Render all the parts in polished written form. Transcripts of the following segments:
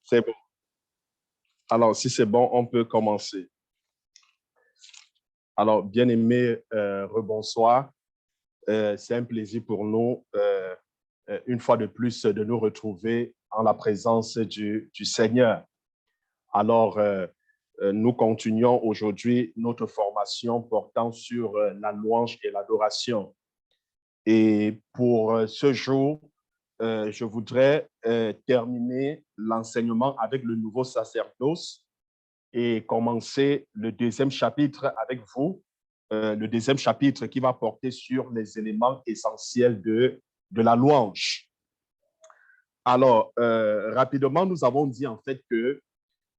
C'est bon. Alors, si c'est bon, on peut commencer. Alors, bien-aimés, rebonsoir. C'est un plaisir pour nous, une fois de plus, de nous retrouver en la présence du Seigneur. Alors, nous continuons aujourd'hui notre formation portant sur la louange et l'adoration. Et pour ce jour, je voudrais terminer l'enseignement avec le nouveau sacerdoce et commencer le deuxième chapitre avec vous, le deuxième chapitre qui va porter sur les éléments essentiels de la louange. Alors, rapidement, nous avons dit en fait que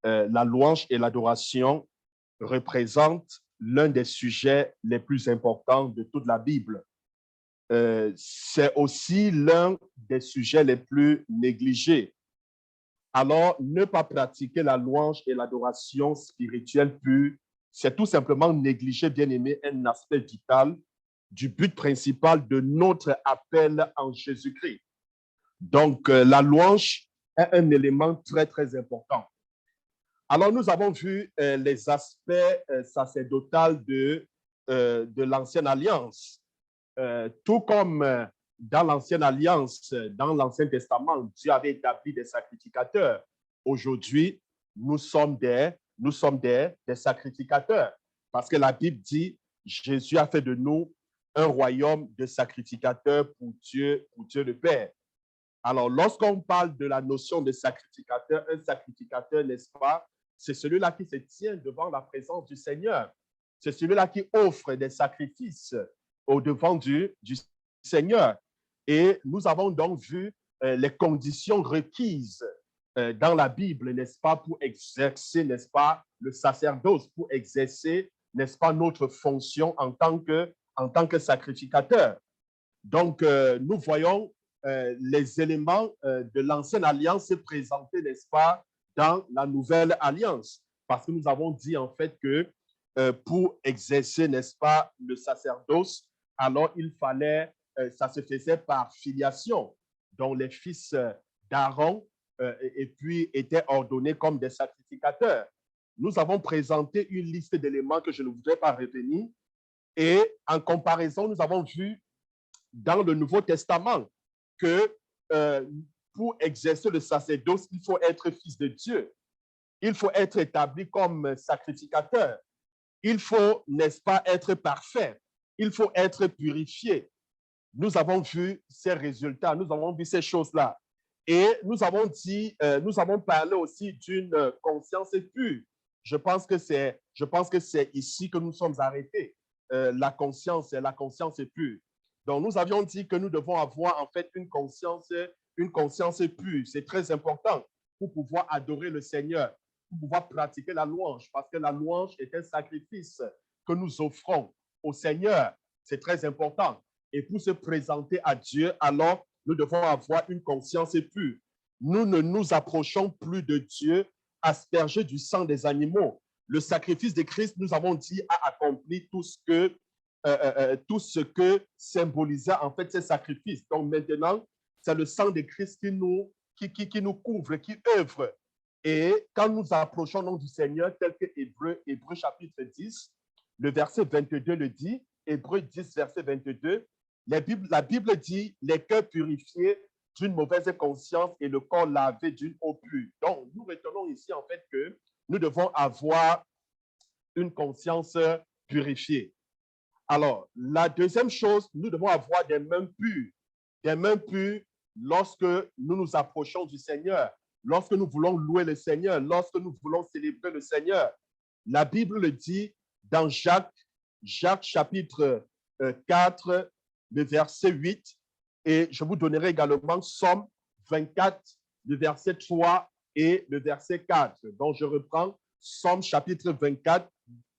la louange et l'adoration représentent l'un des sujets les plus importants de toute la Bible. C'est aussi l'un des sujets les plus négligés. Alors, ne pas pratiquer la louange et l'adoration spirituelle pure, c'est tout simplement négliger, bien aimé, un aspect vital du but principal de notre appel en Jésus-Christ. Donc, la louange est un élément très, très important. Alors, nous avons vu les aspects sacerdotaux de l'Ancienne Alliance. Tout comme dans l'Ancienne Alliance, dans l'Ancien Testament, Dieu avait établi des sacrificateurs. Aujourd'hui, nous sommes des sacrificateurs parce que la Bible dit Jésus a fait de nous un royaume de sacrificateurs pour Dieu le Père. Alors, lorsqu'on parle de la notion de sacrificateur, un sacrificateur, n'est-ce pas, c'est celui-là qui se tient devant la présence du Seigneur. C'est celui-là qui offre des sacrifices au-devant du Seigneur. Et nous avons donc vu les conditions requises dans la Bible, n'est-ce pas, pour exercer, n'est-ce pas, le sacerdoce, pour exercer, n'est-ce pas, notre fonction en tant que sacrificateur. Donc, nous voyons les éléments de l'ancienne alliance se présenter, n'est-ce pas, dans la nouvelle alliance. Parce que nous avons dit en fait que pour exercer, n'est-ce pas, le sacerdoce, alors il fallait, ça se faisait par filiation. Donc, les fils d'Aaron et puis étaient ordonnés comme des sacrificateurs. Nous avons présenté une liste d'éléments que je ne voudrais pas retenir. Et en comparaison, nous avons vu dans le Nouveau Testament que pour exercer le sacerdoce, il faut être fils de Dieu. Il faut être établi comme sacrificateur. Il faut, n'est-ce pas, être parfait. Il faut être purifié. Nous avons vu ces résultats, nous avons vu ces choses-là. Et nous avons dit, nous avons parlé aussi d'une conscience pure. Je pense que c'est ici que nous sommes arrêtés. La conscience pure. Donc, nous avions dit que nous devons avoir en fait une conscience pure. C'est très important pour pouvoir adorer le Seigneur, pour pouvoir pratiquer la louange, parce que la louange est un sacrifice que nous offrons au Seigneur. C'est très important. Et pour se présenter à Dieu, alors nous devons avoir une conscience pure. Nous ne nous approchons plus de Dieu aspergé du sang des animaux. Le sacrifice de Christ, nous avons dit, a accompli tout ce que symbolisait en fait ces sacrifices. Donc maintenant, c'est le sang de Christ qui nous couvre, qui œuvre. Et quand nous approchons donc du Seigneur, tel que Hébreu chapitre 10, le verset 22 le dit, Hébreu 10, verset 22, la Bible dit les cœurs purifiés d'une mauvaise conscience et le corps lavé d'une eau pure. Donc, nous retenons ici en fait que nous devons avoir une conscience purifiée. Alors, la deuxième chose, nous devons avoir des mains pures. Des mains pures lorsque nous nous approchons du Seigneur, lorsque nous voulons louer le Seigneur, lorsque nous voulons célébrer le Seigneur. La Bible le dit dans Jacques chapitre 4, le verset 8, et je vous donnerai également Somme 24, le verset 3 et le verset 4. Donc, je reprends Somme chapitre 24,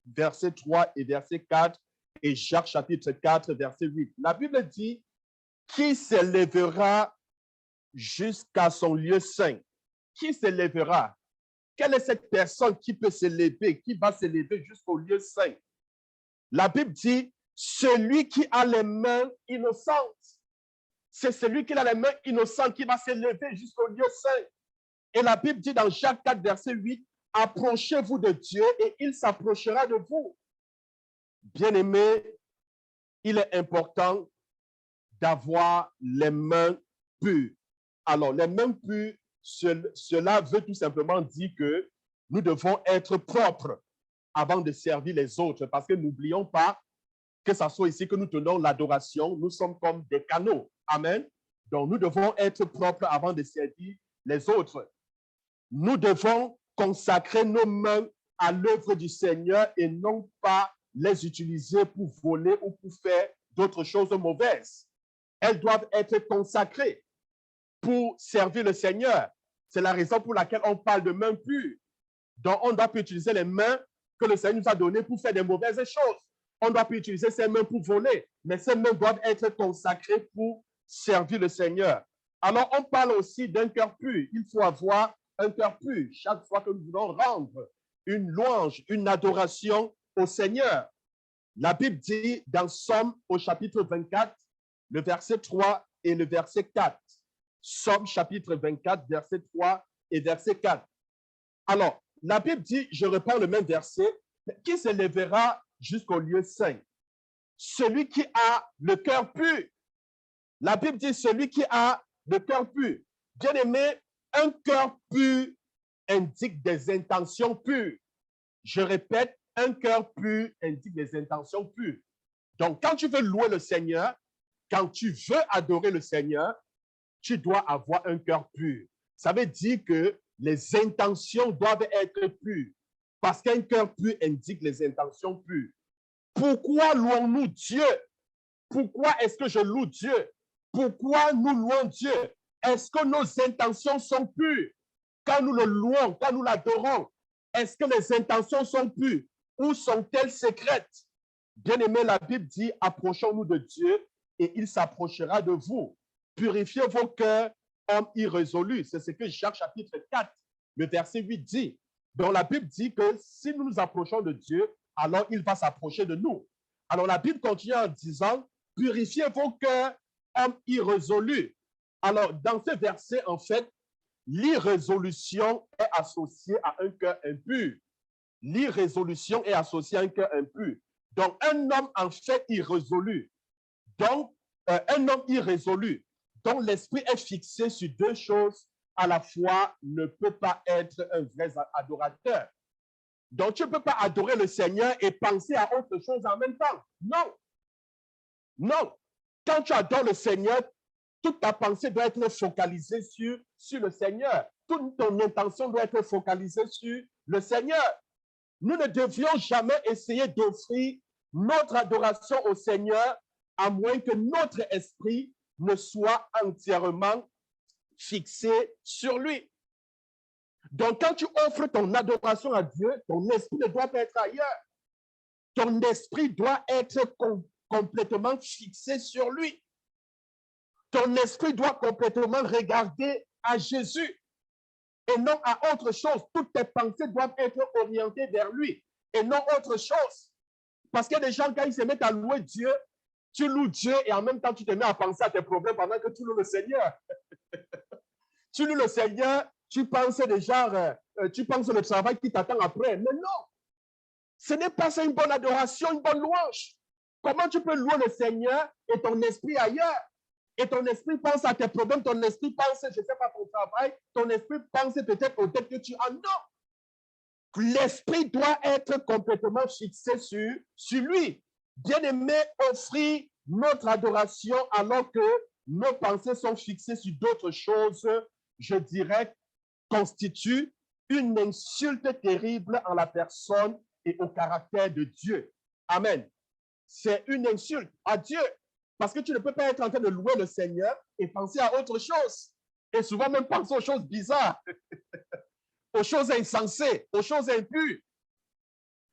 verset 3 et verset 4, et Jacques chapitre 4, verset 8. La Bible dit, qui s'élèvera jusqu'à son lieu saint? Qui s'élèvera? Quelle est cette personne qui peut s'élever, qui va s'élever jusqu'au lieu saint? La Bible dit, celui qui a les mains innocentes. C'est celui qui a les mains innocentes qui va s'élever jusqu'au lieu saint. Et la Bible dit dans Jacques 4, verset 8, approchez-vous de Dieu et il s'approchera de vous. Bien-aimés, il est important d'avoir les mains pures. Alors, les mains pures, cela veut tout simplement dire que nous devons être propres avant de servir les autres, parce que n'oublions pas que ça soit ici que nous tenons l'adoration, nous sommes comme des canaux. Amen. Donc, nous devons être propres avant de servir les autres. Nous devons consacrer nos mains à l'œuvre du Seigneur et non pas les utiliser pour voler ou pour faire d'autres choses mauvaises. Elles doivent être consacrées pour servir le Seigneur. C'est la raison pour laquelle on parle de mains pures. Donc, on ne doit pas utiliser les mains que le Seigneur nous a données pour faire des mauvaises choses. On ne doit pas utiliser ses mains pour voler, mais ces mains doivent être consacrées pour servir le Seigneur. Alors, on parle aussi d'un cœur pur. Il faut avoir un cœur pur chaque fois que nous voulons rendre une louange, une adoration au Seigneur. La Bible dit dans Somme au chapitre 24, le verset 3 et le verset 4. Somme chapitre 24, verset 3 et verset 4. Alors, la Bible dit, je reprends le même verset, qui s'élèvera jusqu'au lieu saint? Celui qui a le cœur pur. La Bible dit, celui qui a le cœur pur. Bien-aimé, un cœur pur indique des intentions pures. Je répète, un cœur pur indique des intentions pures. Donc, quand tu veux louer le Seigneur, quand tu veux adorer le Seigneur, tu dois avoir un cœur pur. Ça veut dire que les intentions doivent être pures, parce qu'un cœur pur indique les intentions pures. Pourquoi louons-nous Dieu? Pourquoi est-ce que je loue Dieu? Pourquoi nous louons Dieu? Est-ce que nos intentions sont pures? Quand nous le louons, quand nous l'adorons, est-ce que les intentions sont pures? Ou sont-elles secrètes? Bien-aimé, la Bible dit, approchons-nous de Dieu et il s'approchera de vous. Purifiez vos cœurs, hommes irrésolus. C'est ce que Jacques chapitre 4, le verset 8 dit. Donc la Bible dit que si nous nous approchons de Dieu, alors il va s'approcher de nous. Alors la Bible continue en disant, purifiez vos cœurs, hommes irrésolus. Alors dans ce verset, en fait, l'irrésolution est associée à un cœur impur. L'irrésolution est associée à un cœur impur. Donc un homme en fait irrésolu. Donc un homme irrésolu dont l'esprit est fixé sur deux choses à la fois ne peut pas être un vrai adorateur. Donc, tu ne peux pas adorer le Seigneur et penser à autre chose en même temps. Non. Non. Quand tu adores le Seigneur, toute ta pensée doit être focalisée sur le Seigneur. Toute ton intention doit être focalisée sur le Seigneur. Nous ne devions jamais essayer d'offrir notre adoration au Seigneur à moins que notre esprit ne soit entièrement fixé sur lui. Donc, quand tu offres ton adoration à Dieu, ton esprit ne doit pas être ailleurs. Ton esprit doit être complètement fixé sur lui. Ton esprit doit complètement regarder à Jésus et non à autre chose. Toutes tes pensées doivent être orientées vers lui et non autre chose. Parce qu'il y a des gens, quand ils se mettent à louer Dieu, tu loues Dieu et en même temps, tu te mets à penser à tes problèmes pendant que tu loues le Seigneur. Tu loues le Seigneur, tu penses déjà, tu penses le travail qui t'attend après. Mais non, ce n'est pas ça une bonne adoration, une bonne louange. Comment tu peux louer le Seigneur et ton esprit ailleurs? Et ton esprit pense à tes problèmes, ton esprit pense, je ne sais pas, ton travail, ton esprit pense peut-être aux dettes que tu as. Non! L'esprit doit être complètement fixé sur lui. Bien-aimé, offrir notre adoration alors que nos pensées sont fixées sur d'autres choses, je dirais, constitue une insulte terrible en la personne et au caractère de Dieu. Amen. C'est une insulte à Dieu. Parce que tu ne peux pas être en train de louer le Seigneur et penser à autre chose. Et souvent même penser aux choses bizarres, aux choses insensées, aux choses impures.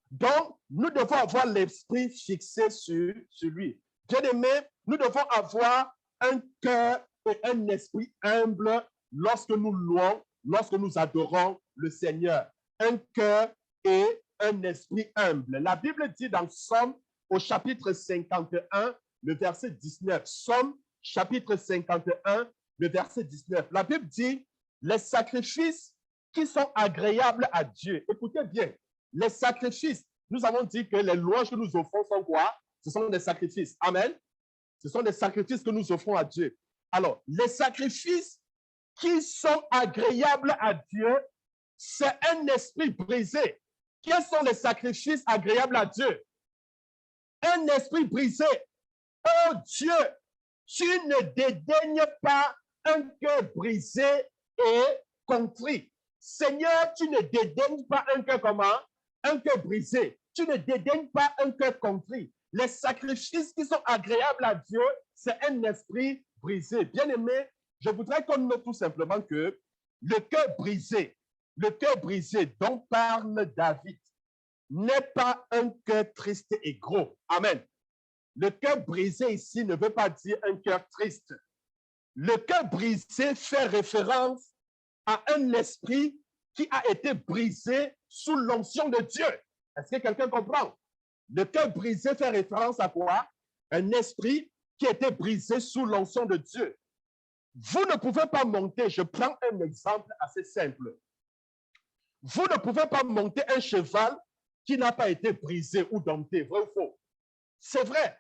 Donc, nous devons avoir l'esprit fixé sur lui. Bien-aimé, nous devons avoir un cœur et un esprit humble lorsque nous louons, lorsque nous adorons le Seigneur. Un cœur et un esprit humble. La Bible dit dans Somme au chapitre 51, le verset 19. Somme, chapitre 51, le verset 19. La Bible dit, les sacrifices qui sont agréables à Dieu. Écoutez bien, les sacrifices, nous avons dit que les louanges que nous offrons sont quoi? Ce sont des sacrifices. Amen. Ce sont des sacrifices que nous offrons à Dieu. Alors, les sacrifices qui sont agréables à Dieu, c'est un esprit brisé. Quels sont les sacrifices agréables à Dieu? Un esprit brisé. Oh Dieu, tu ne dédaignes pas un cœur brisé et contrit. Seigneur, tu ne dédaignes pas un cœur comment? Un cœur brisé. Tu ne dédaignes pas un cœur contrit. Les sacrifices qui sont agréables à Dieu, c'est un esprit brisé. Bien-aimé, je voudrais qu'on note tout simplement que le cœur brisé dont parle David, n'est pas un cœur triste et gros. Amen. Le cœur brisé ici ne veut pas dire un cœur triste. Le cœur brisé fait référence à un esprit qui a été brisé sous l'onction de Dieu. Est-ce que quelqu'un comprend? Le cœur brisé fait référence à quoi? Un esprit qui a été brisé sous l'onction de Dieu. Vous ne pouvez pas monter, je prends un exemple assez simple. Vous ne pouvez pas monter un cheval qui n'a pas été brisé ou dompté, vrai ou faux? C'est vrai.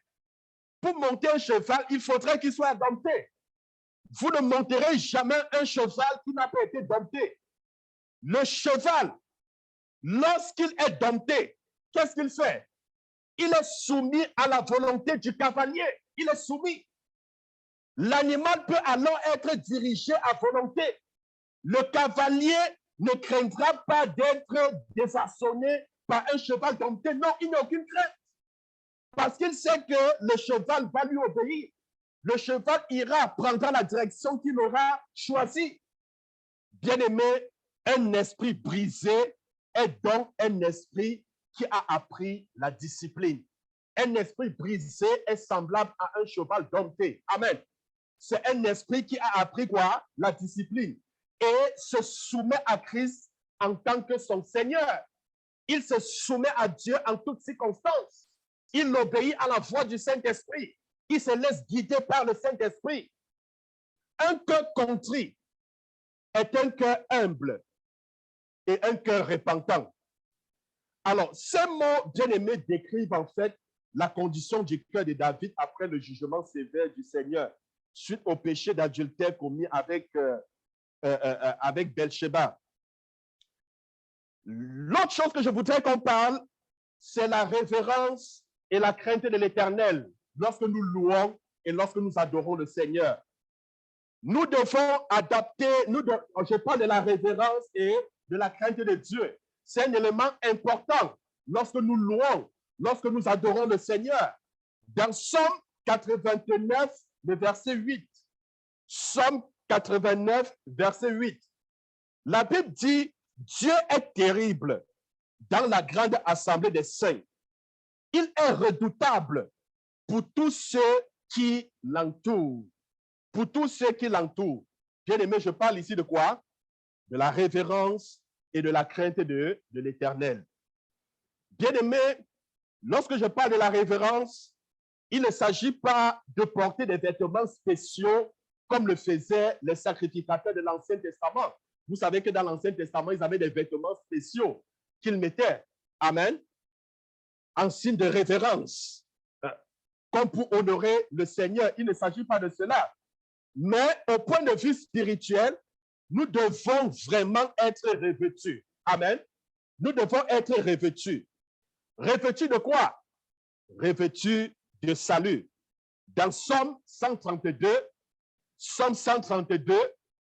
Pour monter un cheval, il faudrait qu'il soit dompté. Vous ne monterez jamais un cheval qui n'a pas été dompté. Le cheval, lorsqu'il est dompté, qu'est-ce qu'il fait? Il est soumis à la volonté du cavalier. Il est soumis. L'animal peut alors être dirigé à volonté. Le cavalier ne craindra pas d'être désarçonné par un cheval dompté. Non, il n'a aucune crainte. Parce qu'il sait que le cheval va lui obéir. Le cheval ira, prendra la direction qu'il aura choisie. Bien-aimé, un esprit brisé est donc un esprit qui a appris la discipline. Un esprit brisé est semblable à un cheval dompté. Amen. C'est un esprit qui a appris quoi? La discipline. Et se soumet à Christ en tant que son Seigneur. Il se soumet à Dieu en toutes circonstances. Il obéit à la voix du Saint-Esprit. Il se laisse guider par le Saint-Esprit. Un cœur contrit est un cœur humble et un cœur repentant. Alors, ces mots bien-aimés décrivent en fait la condition du cœur de David après le jugement sévère du Seigneur suite au péché d'adultère commis avec Bathsheba. L'autre chose que je voudrais qu'on parle, c'est la révérence et la crainte de l'Éternel lorsque nous louons et lorsque nous adorons le Seigneur. Nous devons adapter, je parle de la révérence et de la crainte de Dieu. C'est un élément important lorsque nous louons, lorsque nous adorons le Seigneur. Dans Psaume 89, le verset 8, Psaume 89, verset 8, la Bible dit, Dieu est terrible dans la grande assemblée des saints. Il est redoutable pour tous ceux qui l'entourent. Pour tous ceux qui l'entourent. Bien-aimé, je parle ici de quoi? De la révérence et de la crainte de l'Éternel. Bien-aimé, lorsque je parle de la révérence, il ne s'agit pas de porter des vêtements spéciaux comme le faisaient les sacrificateurs de l'Ancien Testament. Vous savez que dans l'Ancien Testament, ils avaient des vêtements spéciaux qu'ils mettaient. Amen. En signe de révérence. Comme pour honorer le Seigneur. Il ne s'agit pas de cela. Mais au point de vue spirituel, nous devons vraiment être revêtus. Amen. Nous devons être revêtus. Revêtus de quoi? Revêtus de salut. Dans Psaume 132,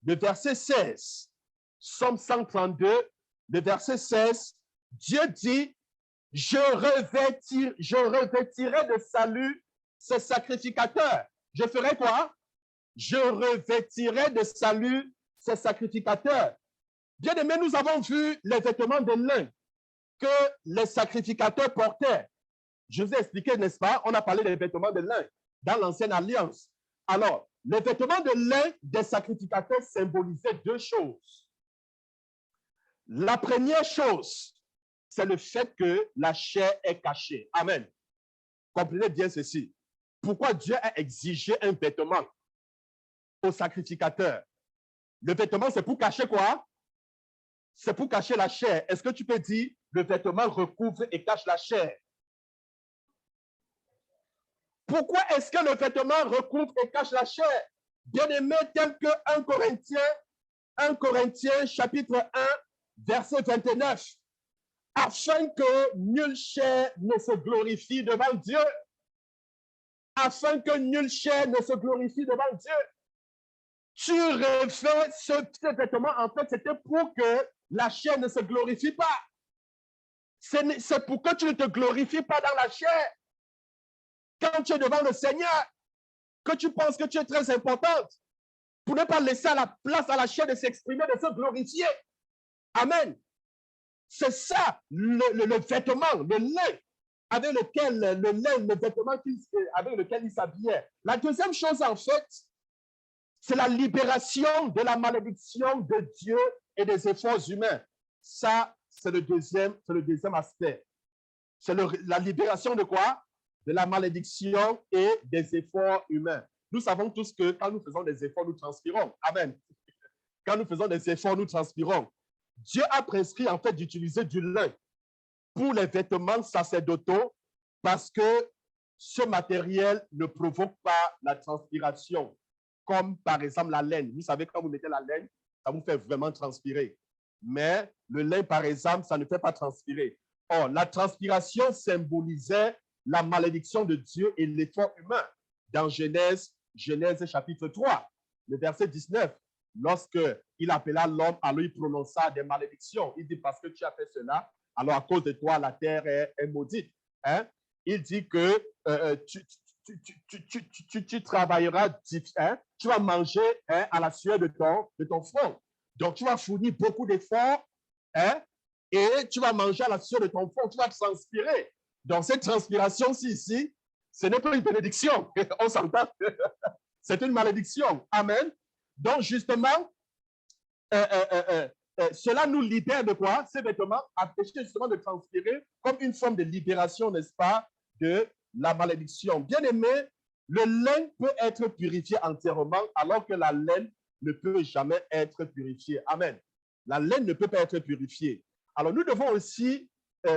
le verset 16. Psaume 132, le verset 16, Dieu dit, je revêtirai de salut ces sacrificateurs. Je ferai quoi? Je revêtirai de salut ces sacrificateurs. Bien aimé, nous avons vu les vêtements de lin que les sacrificateurs portaient. Je vous ai expliqué, n'est-ce pas? On a parlé des vêtements de lin dans l'Ancienne Alliance. Alors, les vêtements de lin des sacrificateurs symbolisaient deux choses. La première chose, c'est le fait que la chair est cachée. Amen. Comprenez bien ceci. Pourquoi Dieu a exigé un vêtement au sacrificateur? Le vêtement, c'est pour cacher quoi? c'est pour cacher la chair. Est-ce que tu peux dire, le vêtement recouvre et cache la chair? Pourquoi est-ce que le vêtement recouvre et cache la chair? Bien-aimé, tel que 1 Corinthiens chapitre 1, verset 29. Afin que nulle chair ne se glorifie devant Dieu. Afin que nulle chair ne se glorifie devant Dieu. Tu refais ce vêtement, en fait, c'était pour que la chair ne se glorifie pas. C'est pour que tu ne te glorifies pas dans la chair. Quand tu es devant le Seigneur, que tu penses que tu es très importante, pour ne pas laisser la place à la chair de s'exprimer, de se glorifier. Amen. C'est ça, le vêtement, le lin, avec lequel, le vêtement avec lequel il s'habillait. La deuxième chose, en fait, c'est la libération de la malédiction de Dieu et des efforts humains. Ça, c'est le deuxième aspect. C'est la libération de quoi? De la malédiction et des efforts humains. Nous savons tous que quand nous faisons des efforts, nous transpirons. Amen. Quand nous faisons des efforts, nous transpirons. Dieu a prescrit en fait d'utiliser du lin pour les vêtements sacerdotaux parce que ce matériel ne provoque pas la transpiration, comme par exemple la laine. Vous savez, quand vous mettez la laine, ça vous fait vraiment transpirer. Mais le lin, par exemple, ça ne fait pas transpirer. Or, la transpiration symbolisait la malédiction de Dieu et l'effort humain. Dans Genèse chapitre 3, le verset 19, lorsque il appela l'homme, alors il prononça des malédictions. Il dit, parce que tu as fait cela, alors à cause de toi, la terre est maudite. Hein? Il dit que tu travailleras, hein? Tu vas manger, hein, à la sueur de ton front. Donc, tu vas fournir beaucoup d'efforts, hein? Et tu vas manger à la sueur de ton front, tu vas transpirer. Donc, cette transpiration-ci, ici, ce n'est pas une bénédiction. On s'entend? C'est une malédiction. Amen. Donc, justement, cela nous libère de quoi? Ces vêtements empêchent justement de transpirer comme une forme de libération, n'est-ce pas, de la malédiction. Bien aimé, le lin peut être purifié entièrement alors que la laine ne peut jamais être purifiée. Amen. La laine ne peut pas être purifiée. Alors, nous devons aussi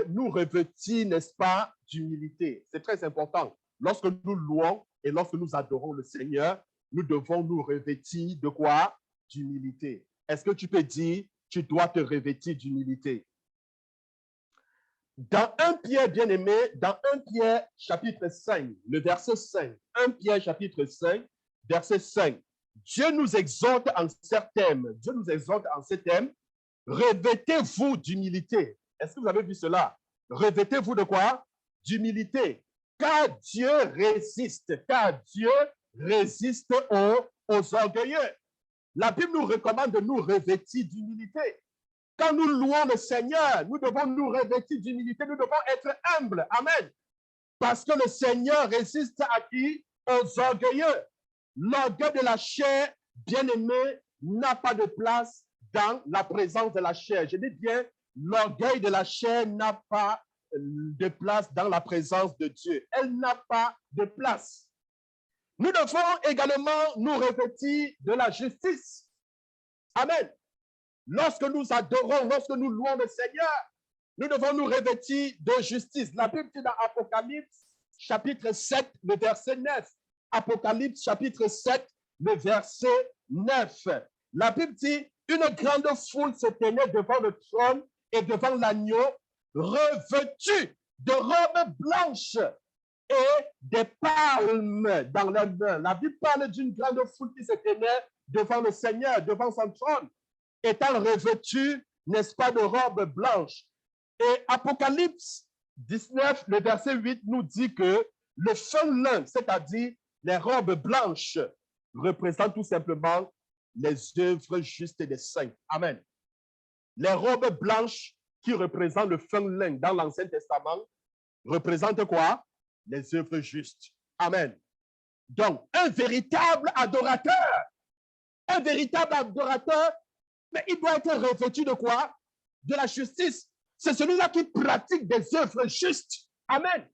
nous revêtir, n'est-ce pas, d'humilité. C'est très important. Lorsque nous louons et lorsque nous adorons le Seigneur, nous devons nous revêtir de quoi? D'humilité. Est-ce que tu peux dire, tu dois te revêtir d'humilité? Dans 1 Pierre, bien-aimé, dans 1 Pierre chapitre 5, le verset 5, 1 Pierre chapitre 5, verset 5, Dieu nous exhorte en ces termes, revêtez-vous d'humilité. Est-ce que vous avez vu cela? Revêtez-vous de quoi? D'humilité. Car Dieu résiste aux orgueilleux. La Bible nous recommande de nous revêtir d'humilité. Quand nous louons le Seigneur, nous devons nous revêtir d'humilité, nous devons être humbles. Amen. Parce que le Seigneur résiste à qui? Aux orgueilleux. L'orgueil de la chair, bien-aimé, n'a pas de place dans la présence de la chair. Je dis bien, l'orgueil de la chair n'a pas de place dans la présence de Dieu. Elle n'a pas de place. Nous devons également nous revêtir de la justice. Amen. Lorsque nous adorons, lorsque nous louons le Seigneur, nous devons nous revêtir de justice. La Bible dit dans Apocalypse, chapitre 7, le verset 9. Apocalypse, chapitre 7, le verset 9. La Bible dit, une grande foule se tenait devant le trône et devant l'agneau, revêtus de robes blanches et des palmes dans leurs mains. La Bible parle d'une grande foule qui se tenait devant le Seigneur, devant son trône, étant revêtus, n'est-ce pas, de robes blanches. Et Apocalypse 19, le verset 8 nous dit que le fin lin, c'est-à-dire les robes blanches, représentent tout simplement les œuvres justes des saints. Amen. Les robes blanches qui représentent le fin lin dans l'Ancien Testament représentent quoi? Les œuvres justes. Amen. Donc, un véritable adorateur, mais il doit être revêtu de quoi? De la justice. C'est celui-là qui pratique des œuvres justes. Amen.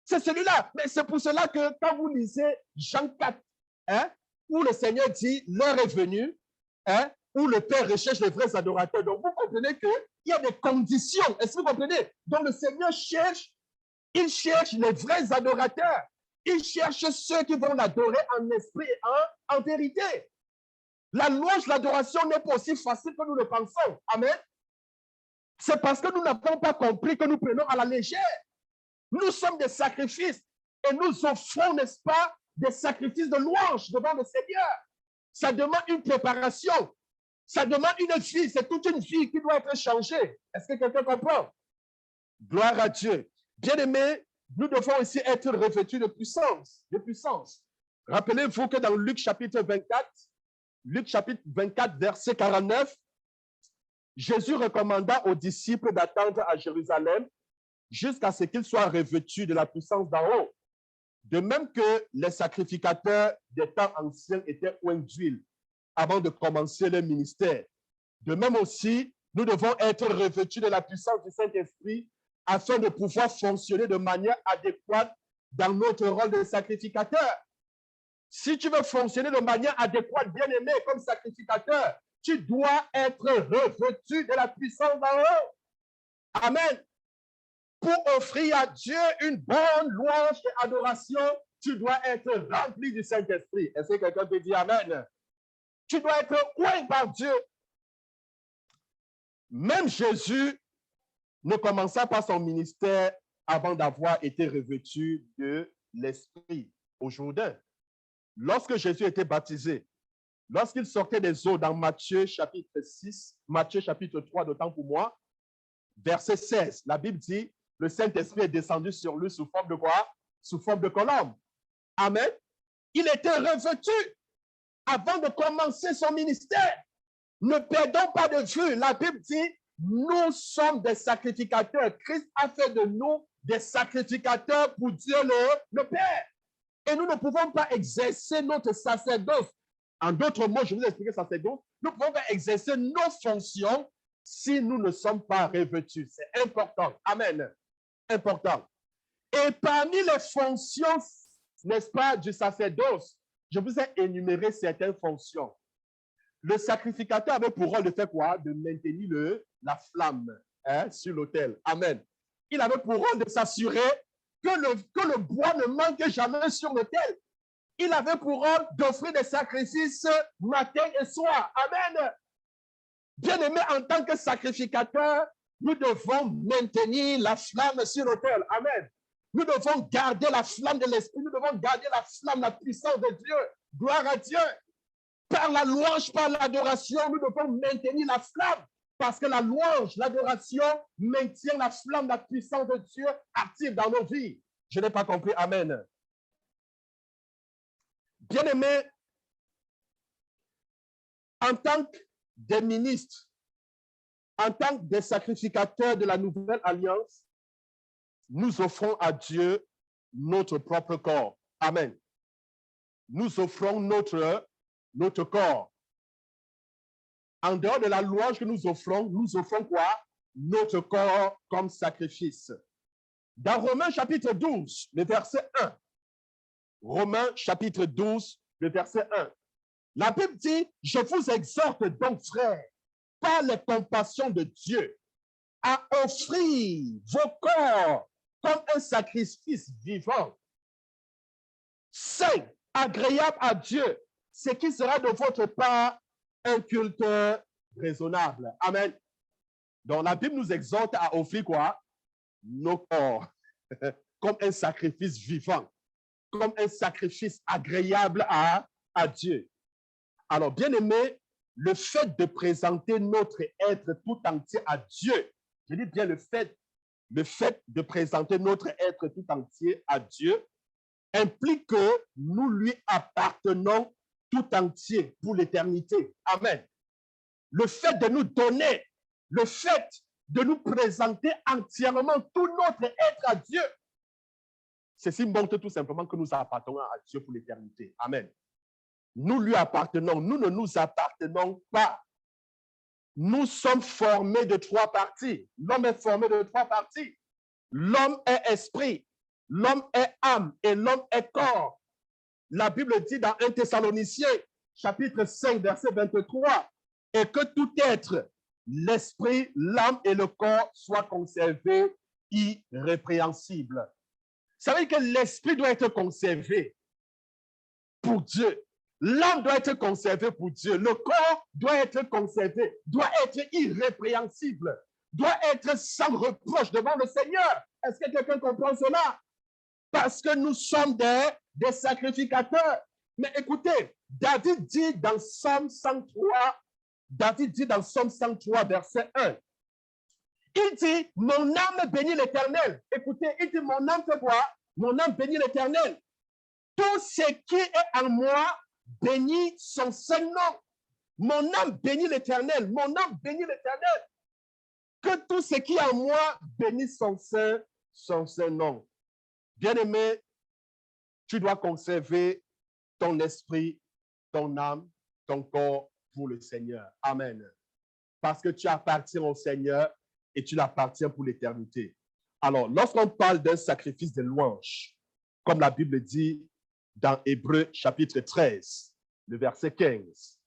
C'est celui-là. Mais c'est pour cela que quand vous lisez Jean 4, hein, où le Seigneur dit, l'heure est venue, hein, où le Père recherche les vrais adorateurs. Donc, vous comprenez qu'il y a des conditions. Est-ce que vous comprenez? Donc, le Seigneur cherche, il cherche les vrais adorateurs. Il cherche ceux qui vont l'adorer en esprit et en vérité. La louange, l'adoration n'est pas aussi facile que nous le pensons. Amen. C'est parce que nous n'avons pas compris que nous prenons à la légère. Nous sommes des sacrifices et nous offrons, n'est-ce pas, des sacrifices de louange devant le Seigneur. Ça demande une préparation. Ça demande une vie. C'est toute une vie qui doit être changée. Est-ce que quelqu'un comprend? Gloire à Dieu. Bien-aimés, nous devons aussi être revêtus de puissance. De puissance. Rappelez-vous que dans Luc chapitre 24, verset 49, Jésus recommanda aux disciples d'attendre à Jérusalem jusqu'à ce qu'ils soient revêtus de la puissance d'en haut. De même que les sacrificateurs des temps anciens étaient oints d'huile avant de commencer leur ministère. De même aussi, nous devons être revêtus de la puissance du Saint-Esprit afin de pouvoir fonctionner de manière adéquate dans notre rôle de sacrificateur. Si tu veux fonctionner de manière adéquate, bien-aimé, comme sacrificateur, tu dois être revêtu de la puissance d'en haut. Amen. Pour offrir à Dieu une bonne louange et adoration, tu dois être rempli du Saint-Esprit. Est-ce que quelqu'un peut dire Amen? Tu dois être oint par Dieu. Même Jésus ne commença pas son ministère avant d'avoir été revêtu de l'Esprit au Jourdain. Lorsque Jésus était baptisé, lorsqu'il sortait des eaux dans Matthieu chapitre 6, Matthieu chapitre 3, d'autant pour moi, verset 16, la Bible dit, le Saint-Esprit est descendu sur lui sous forme de quoi? Sous forme de colombe. Amen. Il était revêtu avant de commencer son ministère. Ne perdons pas de vue. La Bible dit, nous sommes des sacrificateurs. Christ a fait de nous des sacrificateurs pour Dieu le Père. Et nous ne pouvons pas exercer notre sacerdoce. En d'autres mots, je vous ai expliqué sacerdoce. Nous ne pouvons pas exercer nos fonctions si nous ne sommes pas revêtus. C'est important. Amen. Important. Et parmi les fonctions, n'est-ce pas, du sacerdoce, je vous ai énuméré certaines fonctions. Le sacrificateur avait pour rôle de faire quoi? De maintenir la flamme sur l'autel. Amen. Il avait pour rôle de s'assurer que le bois ne manque jamais sur l'autel. Il avait pour rôle d'offrir des sacrifices matin et soir. Amen. Bien-aimé, en tant que sacrificateur, nous devons maintenir la flamme sur l'autel. Amen. Nous devons garder la flamme de l'Esprit. Nous devons garder la flamme, la puissance de Dieu. Gloire à Dieu. Par la louange, par l'adoration, nous devons maintenir la flamme. Parce que la louange, l'adoration maintient la flamme, la puissance de Dieu active dans nos vies. Je n'ai pas compris. Amen. Bien-aimés, en tant que des ministres, en tant que des sacrificateurs de la nouvelle alliance, nous offrons à Dieu notre propre corps. Amen. Nous offrons notre corps. En dehors de la louange que nous offrons quoi? Notre corps comme sacrifice. Dans Romains chapitre 12, le verset 1. Romains chapitre 12, le verset 1. La Bible dit, je vous exhorte donc, frères, par les compassions de Dieu, à offrir vos corps comme un sacrifice vivant, saint, agréable à Dieu, ce qui sera de votre part un culte raisonnable. Amen. Donc, la Bible nous exhorte à offrir quoi? Nos corps comme un sacrifice vivant, comme un sacrifice agréable à Dieu. Alors, bien aimé, le fait de présenter notre être tout entier à Dieu, je dis bien le fait de présenter notre être tout entier à Dieu implique que nous lui appartenons tout entier pour l'éternité. Amen. Le fait de nous donner, le fait de nous présenter entièrement tout notre être à Dieu, ceci montre tout simplement que nous appartenons à Dieu pour l'éternité. Amen. Nous lui appartenons, nous ne nous appartenons pas. Nous sommes formés de trois parties. L'homme est formé de trois parties. L'homme est esprit, l'homme est âme et l'homme est corps. La Bible dit dans 1 Thessaloniciens, chapitre 5, verset 23, et que tout être, l'esprit, l'âme et le corps soient conservés irrépréhensibles. Ça veut dire que l'esprit doit être conservé pour Dieu. L'âme doit être conservée pour Dieu. Le corps doit être conservé, doit être irrépréhensible, doit être sans reproche devant le Seigneur. Est-ce que quelqu'un comprend cela? Parce que nous sommes des sacrificateurs. Mais écoutez, David dit dans Psaume 103, verset 1, il dit, mon âme bénit l'Éternel. Écoutez, il dit, mon âme fait quoi? Mon âme bénit l'Éternel. Tout ce qui est en moi bénit son saint nom. Mon âme bénit l'Éternel. Mon âme bénit l'Éternel. Que tout ce qui est en moi bénisse son saint nom. Bien-aimé, tu dois conserver ton esprit, ton âme, ton corps pour le Seigneur. Amen. Parce que tu appartiens au Seigneur et tu l'appartiens pour l'éternité. Alors, lorsqu'on parle d'un sacrifice de louange, comme la Bible dit dans Hébreux chapitre 13, le verset 15.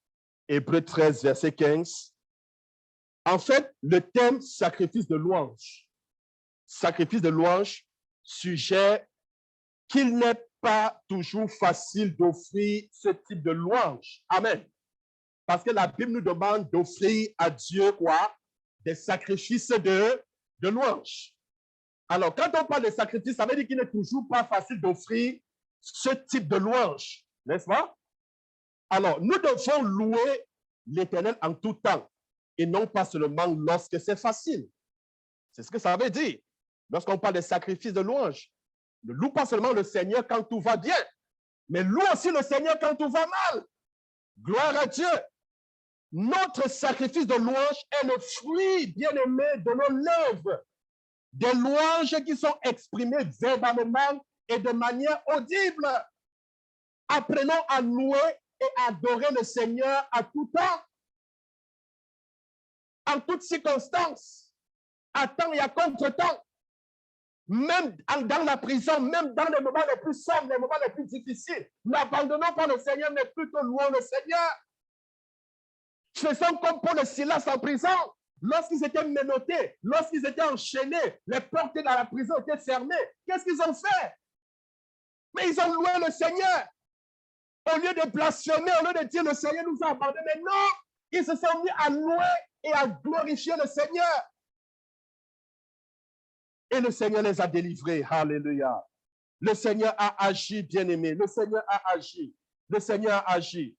Hébreux 13, verset 15. En fait, le thème sacrifice de louange suggère qu'il n'est pas toujours facile d'offrir ce type de louange. Amen. Parce que la Bible nous demande d'offrir à Dieu quoi? Des sacrifices de louange. Alors, quand on parle de sacrifice, ça veut dire qu'il n'est toujours pas facile d'offrir ce type de louange, n'est-ce pas? Alors, nous devons louer l'Éternel en tout temps et non pas seulement lorsque c'est facile. C'est ce que ça veut dire. Lorsqu'on parle de sacrifice de louange, ne loue pas seulement le Seigneur quand tout va bien, mais loue aussi le Seigneur quand tout va mal. Gloire à Dieu. Notre sacrifice de louange est le fruit bien-aimé de nos lèvres. Des louanges qui sont exprimées verbalement et de manière audible. Apprenons à louer et à adorer le Seigneur à tout temps, en toutes circonstances, à temps et à contre-temps. Même dans la prison, même dans les moments les plus sombres, les moments les plus difficiles, n'abandonnons pas le Seigneur, mais plutôt louons le Seigneur. Faisons comme Paul et Silas en prison. Lorsqu'ils étaient menottés, lorsqu'ils étaient enchaînés, les portes dans la prison étaient fermées. Qu'est-ce qu'ils ont fait? Mais ils ont loué le Seigneur. Au lieu de blasphémer, au lieu de dire le Seigneur nous a abandonnés, mais non, ils se sont mis à louer et à glorifier le Seigneur. Et le Seigneur les a délivrés. Alléluia. Le Seigneur a agi, bien-aimé. Le Seigneur a agi. Le Seigneur a agi.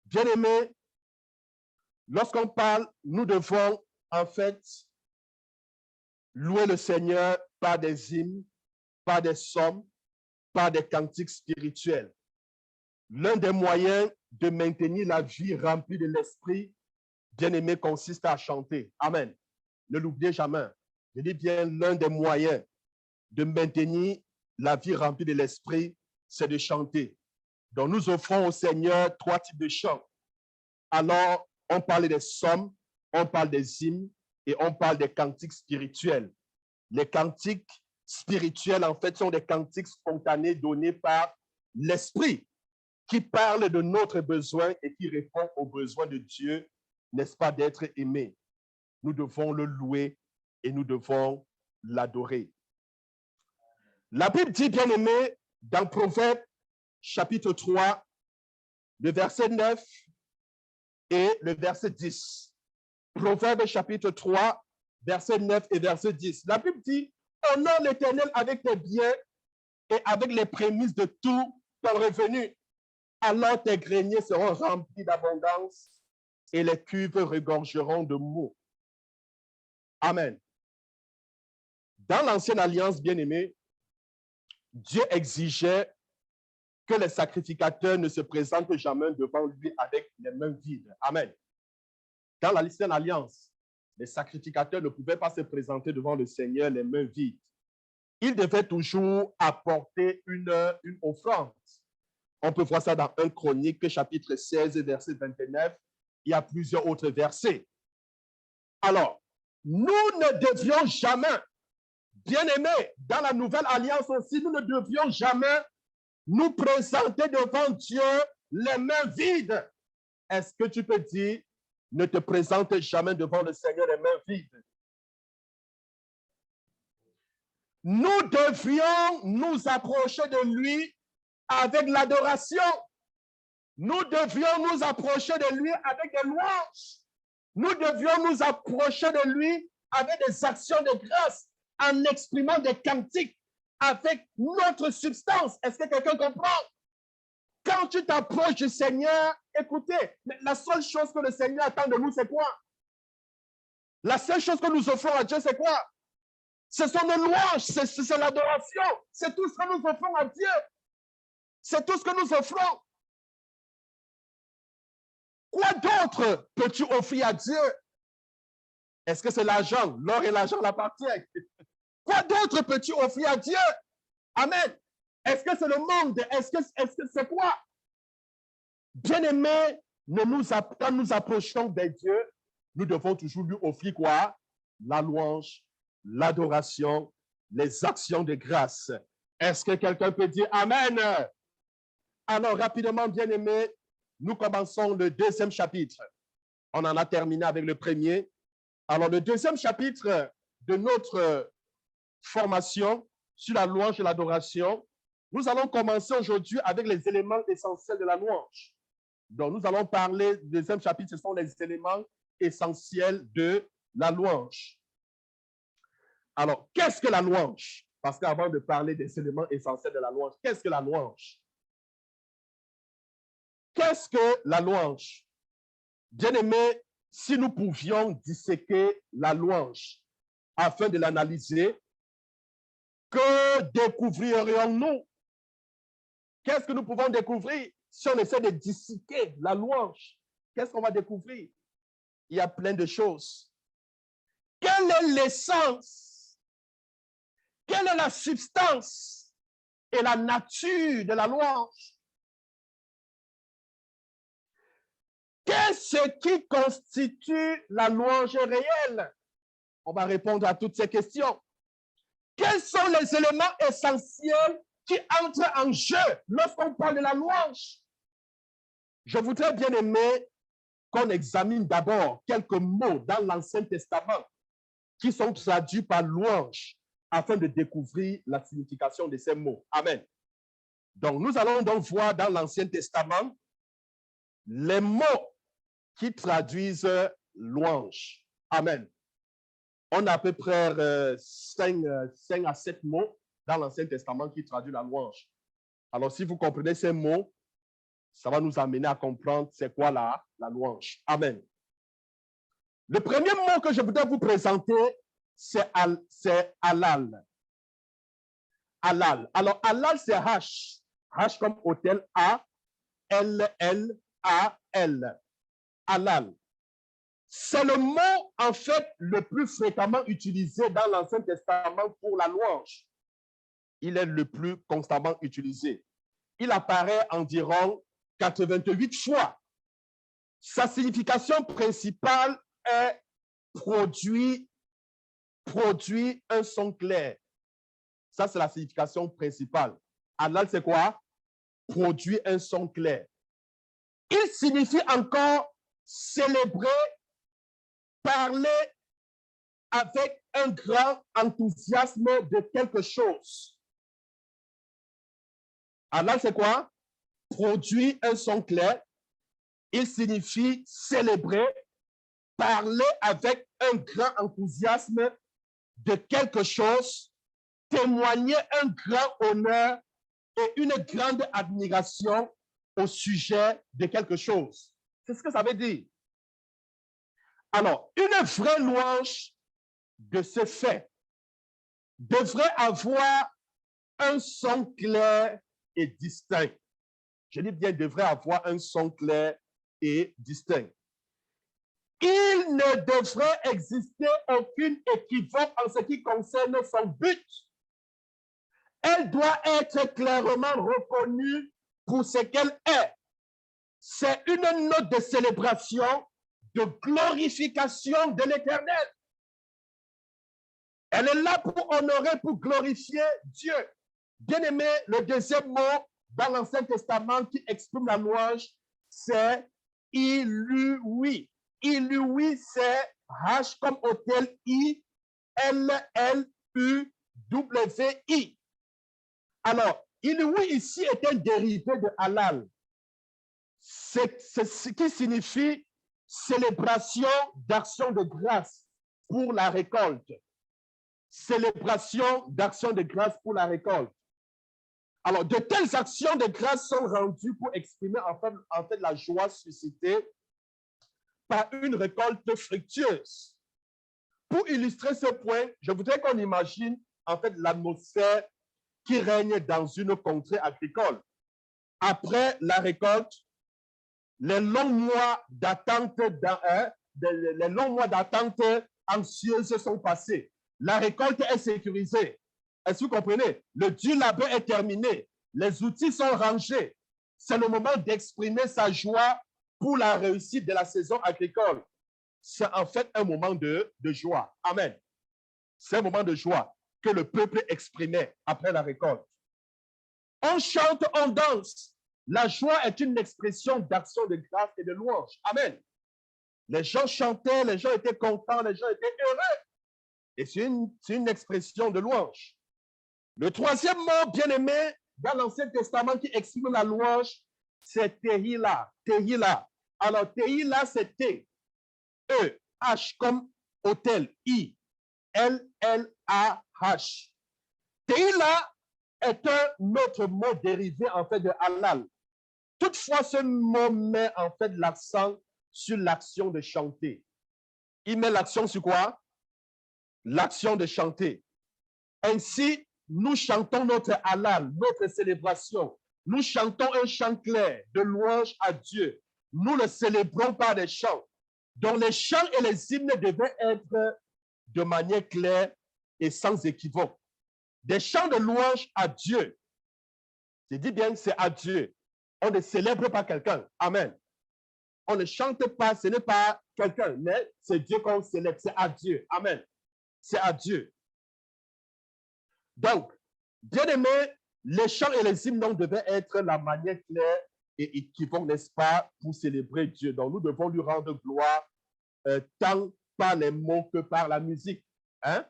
Bien-aimé, lorsqu'on parle, nous devons en fait louer le Seigneur par des hymnes, par des psaumes, par des cantiques spirituels. L'un des moyens de maintenir la vie remplie de l'esprit, bien-aimé, consiste à chanter. Amen. Ne l'oubliez jamais. Je dis bien, l'un des moyens de maintenir la vie remplie de l'esprit, c'est de chanter. Donc, nous offrons au Seigneur 3 types de chants. Alors, on parle des psaumes, on parle des hymnes et on parle des cantiques spirituels. Les cantiques spirituels, en fait, sont des cantiques spontanés donnés par l'Esprit qui parle de notre besoin et qui répond aux besoins de Dieu, n'est-ce pas, d'être aimé. Nous devons le louer et nous devons l'adorer. La Bible dit, bien aimé, dans Proverbe chapitre 3, le verset 9 et le verset 10. Proverbe chapitre 3, verset 9 et verset 10. La Bible dit, honore l'Éternel avec tes biens et avec les prémices de tout ton revenu. Alors tes greniers seront remplis d'abondance et les cuves regorgeront de mots. Amen. Dans l'ancienne alliance, bien-aimée, Dieu exigeait que les sacrificateurs ne se présentent jamais devant lui avec les mains vides. Amen. Dans l'ancienne alliance, les sacrificateurs ne pouvaient pas se présenter devant le Seigneur les mains vides. Ils devaient toujours apporter une offrande. On peut voir ça dans 1 Chronique, chapitre 16, verset 29. Il y a plusieurs autres versets. Alors, nous ne devions jamais, bien-aimés, dans la nouvelle alliance aussi, nous ne devions jamais nous présenter devant Dieu les mains vides. Est-ce que tu peux dire, ne te présente jamais devant le Seigneur les mains vides. Nous devrions nous approcher de lui avec l'adoration. Nous devions nous approcher de lui avec des louanges. Nous devions nous approcher de lui avec des actions de grâce, en exprimant des cantiques avec notre substance. Est-ce que quelqu'un comprend? Quand tu t'approches du Seigneur, écoutez, la seule chose que le Seigneur attend de nous, c'est quoi? La seule chose que nous offrons à Dieu, c'est quoi? Ce sont nos louanges, c'est l'adoration. C'est tout ce que nous offrons à Dieu. C'est tout ce que nous offrons. Quoi d'autre peux-tu offrir à Dieu? Est-ce que c'est l'argent? L'or et l'argent l'appartiennent. Quoi d'autre peux-tu offrir à Dieu? Amen. Est-ce que c'est le monde? Est-ce que c'est quoi? Bien-aimés, quand nous approchons de Dieu, nous devons toujours lui offrir quoi? La louange, l'adoration, les actions de grâce. Est-ce que quelqu'un peut dire Amen? Alors, rapidement, bien-aimés, nous commençons le deuxième chapitre. On en a terminé avec le premier. Alors, le deuxième chapitre de notre formation sur la louange et l'adoration, nous allons commencer aujourd'hui avec les éléments essentiels de la louange. Donc, nous allons parler, le deuxième chapitre, ce sont les éléments essentiels de la louange. Alors, qu'est-ce que la louange? Parce qu'avant de parler des éléments essentiels de la louange, qu'est-ce que la louange? Qu'est-ce que la louange? Bien-aimés, si nous pouvions disséquer la louange afin de l'analyser, que découvririons-nous? Qu'est-ce que nous pouvons découvrir si on essaie de disséquer la louange? Qu'est-ce qu'on va découvrir? Il y a plein de choses. Quelle est l'essence? Quelle est la substance et la nature de la louange? Qu'est-ce qui constitue la louange réelle? On va répondre à toutes ces questions. Quels sont les éléments essentiels qui entrent en jeu lorsqu'on parle de la louange? Je voudrais bien aimer qu'on examine d'abord quelques mots dans l'Ancien Testament qui sont traduits par louange afin de découvrir la signification de ces mots. Amen. Donc, nous allons donc voir dans l'Ancien Testament les mots qui traduisent louange. Amen. On a à peu près 5 à 7 mots dans l'Ancien Testament qui traduisent la louange. Alors, si vous comprenez ces mots, ça va nous amener à comprendre c'est quoi la louange. Amen. Le premier mot que je voudrais vous présenter, c'est halal. Halal. Alors, halal, c'est H. H comme hôtel, A-L-L-A-L. Halal. C'est le mot, en fait, le plus fréquemment utilisé dans l'Ancien Testament pour la louange. Il est le plus constamment utilisé. Il apparaît environ 88 fois. Sa signification principale est produit un son clair. Ça, c'est la signification principale. Halal, c'est quoi? Produit un son clair. Il signifie encore célébrer, parler avec un grand enthousiasme de quelque chose. Halal, c'est quoi? Produit un son clair. Il signifie célébrer, parler avec un grand enthousiasme de quelque chose, témoigner un grand honneur et une grande admiration au sujet de quelque chose. C'est ce que ça veut dire. Alors, une vraie louange de ce fait devrait avoir un son clair et distinct. Je dis bien, devrait avoir un son clair et distinct. Il ne devrait exister aucune équivoque en ce qui concerne son but. Elle doit être clairement reconnue pour ce qu'elle est. C'est une note de célébration, de glorification de l'Éternel. Elle est là pour honorer, pour glorifier Dieu. Bien-aimé, le deuxième mot dans l'Ancien Testament qui exprime la louange, c'est ilui. Ilui, c'est H comme hôtel, I-L-L-U-W-I. Alors, Ilui ici est un dérivé de halal. C'est ce qui signifie célébration d'action de grâce pour la récolte. Célébration d'action de grâce pour la récolte. Alors, de telles actions de grâce sont rendues pour exprimer en fait la joie suscitée par une récolte fructueuse. Pour illustrer ce point, je voudrais qu'on imagine en fait l'atmosphère qui règne dans une contrée agricole. Après la récolte, les longs mois d'attente anxieuse sont passés. La récolte est sécurisée. Est-ce que vous comprenez? Le dur labeur est terminé. Les outils sont rangés. C'est le moment d'exprimer sa joie pour la réussite de la saison agricole. C'est en fait un moment de joie. Amen. C'est un moment de joie que le peuple exprimait après la récolte. On chante, on danse. La joie est une expression d'action de grâce et de louange. Amen. Les gens chantaient, les gens étaient contents, les gens étaient heureux. Et c'est une expression de louange. Le troisième mot, bien-aimé, dans l'Ancien Testament qui exprime la louange, c'est Tehillah. Tehillah. Alors, Tehillah, c'est T. E, H comme hôtel, I, L, L, A, H. Tehillah est un autre mot dérivé en fait de halal. Toutefois, ce mot met en fait l'accent sur l'action de chanter. Il met l'accent sur quoi? L'action de chanter. Ainsi, nous chantons notre halal, notre célébration. Nous chantons un chant clair de louange à Dieu. Nous le célébrons par des chants. Donc les chants et les hymnes devaient être de manière claire et sans équivoque. Des chants de louange à Dieu. Je dis bien, c'est à Dieu. On ne célèbre pas quelqu'un. Amen. On ne chante pas, ce n'est pas quelqu'un, mais c'est Dieu qu'on célèbre. C'est à Dieu. Amen. C'est à Dieu. Donc, bien aimé, les chants et les hymnes devaient être la manière claire et équivoque, n'est-ce pas, pour célébrer Dieu. Donc, nous devons lui rendre gloire tant par les mots que par la musique. Hein?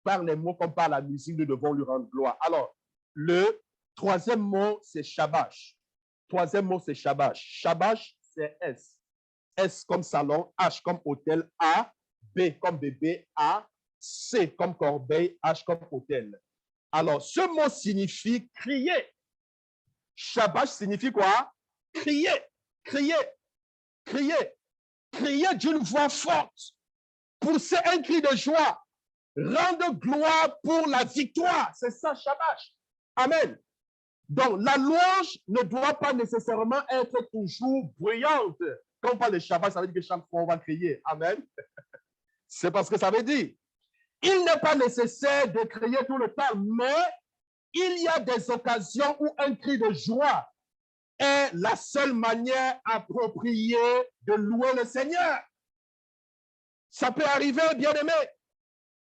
Par les mots comme par la musique, nous devons lui rendre gloire. Alors, le troisième mot, c'est Shabash. Troisième mot, c'est Shabash. Shabash, c'est S. S comme salon, H comme hôtel, A, B comme bébé, A, C comme corbeille, H comme hôtel. Alors, ce mot signifie crier. Shabash signifie quoi? Crier, crier, crier, crier d'une voix forte, pousser un cri de joie, rendre gloire pour la victoire. C'est ça, Shabash. Amen. Donc, la louange ne doit pas nécessairement être toujours bruyante. Quand on parle de Shabbat, ça veut dire que chaque fois on va crier. Amen. C'est parce que ça veut dire. Il n'est pas nécessaire de crier tout le temps, mais il y a des occasions où un cri de joie est la seule manière appropriée de louer le Seigneur. Ça peut arriver, bien-aimé.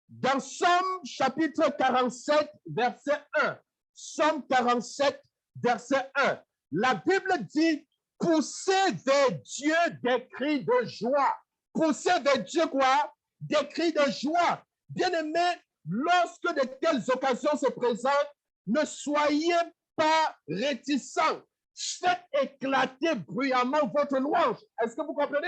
Dans Somme chapitre 47, verset 1, Somme 47, verset 1, la Bible dit « Poussez vers Dieu des cris de joie ». Poussez vers Dieu quoi? Des cris de joie. Bien-aimés, lorsque de telles occasions se présentent, ne soyez pas réticents. Faites éclater bruyamment votre louange. Est-ce que vous comprenez?